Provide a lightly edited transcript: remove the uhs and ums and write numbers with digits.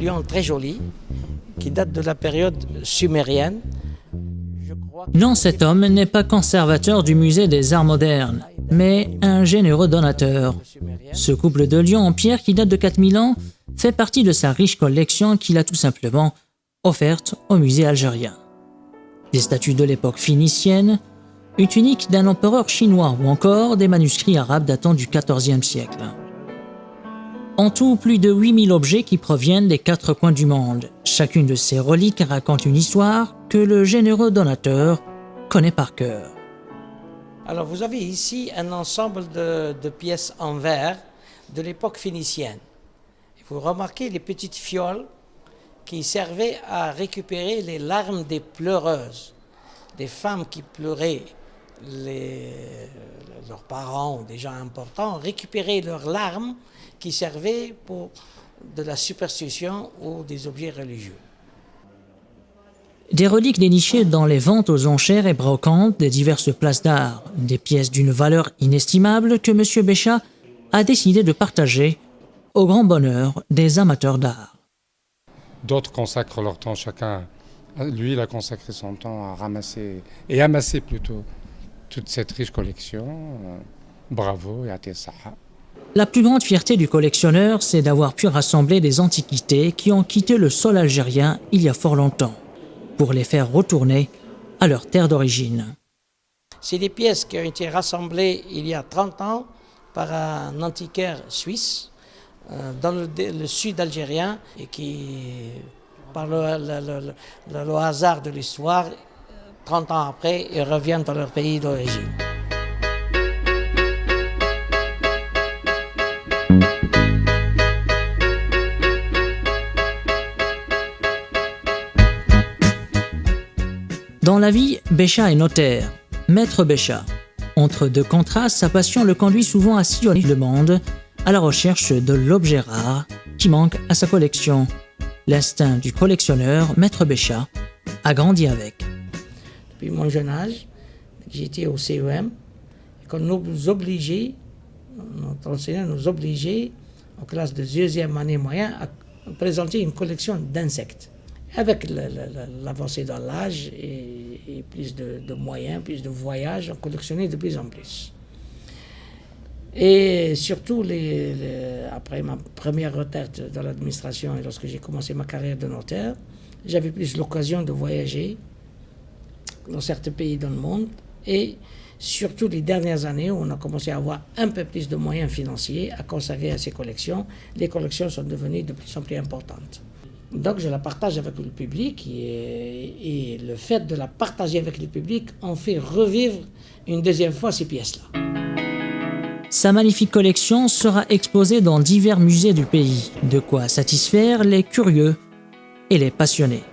lion très joli qui date de la période sumérienne. Non, cet homme n'est pas conservateur du musée des arts modernes, mais un généreux donateur. Ce couple de lions en pierre qui date de 4000 ans fait partie de sa riche collection qu'il a tout simplement offerte au musée algérien. Des statues de l'époque phénicienne, une tunique d'un empereur chinois ou encore des manuscrits arabes datant du XIVe siècle. En tout, plus de 8000 objets qui proviennent des 4 coins du monde. Chacune de ces reliques raconte une histoire que le généreux donateur connaît par cœur. Alors vous avez ici un ensemble de pièces en verre de l'époque phénicienne. Vous remarquez les petites fioles qui servaient à récupérer les larmes des pleureuses, des femmes qui pleuraient leurs parents ou des gens importants, récupéraient leurs larmes qui servaient pour de la superstition ou des objets religieux. Des reliques dénichées dans les ventes aux enchères et brocantes des diverses places d'art, des pièces d'une valeur inestimable que M. Béchat a décidé de partager au grand bonheur des amateurs d'art. D'autres consacrent leur temps, chacun. Lui, il a consacré son temps à ramasser, et amasser plutôt, toute cette riche collection. Bravo et à tes saha. La plus grande fierté du collectionneur, c'est d'avoir pu rassembler des antiquités qui ont quitté le sol algérien il y a fort longtemps, pour les faire retourner à leur terre d'origine. C'est des pièces qui ont été rassemblées il y a 30 ans par un antiquaire suisse dans le sud algérien et qui, par le hasard de l'histoire, 30 ans après, ils reviennent dans leur pays d'origine. Dans la vie, Béchat est notaire, maître Béchat. Entre deux contrats, sa passion le conduit souvent à sillonner le monde à la recherche de l'objet rare qui manque à sa collection. L'instinct du collectionneur, maître Béchat, a grandi avec. Depuis mon jeune âge, j'étais au CEM, et qu'on nous obligeait, notre enseignant nous obligeait, en classe de 2e année moyen, à présenter une collection d'insectes. Avec l'avancée dans l'âge et plus de moyens, plus de voyages, on collectionnait de plus en plus. Et surtout, après ma première retraite dans l'administration et lorsque j'ai commencé ma carrière de notaire, j'avais plus l'occasion de voyager dans certains pays dans le monde. Et surtout les dernières années où on a commencé à avoir un peu plus de moyens financiers à consacrer à ces collections, les collections sont devenues de plus en plus importantes. Donc je la partage avec le public et le fait de la partager avec le public en fait revivre une deuxième fois ces pièces-là. Sa magnifique collection sera exposée dans divers musées du pays, de quoi satisfaire les curieux et les passionnés.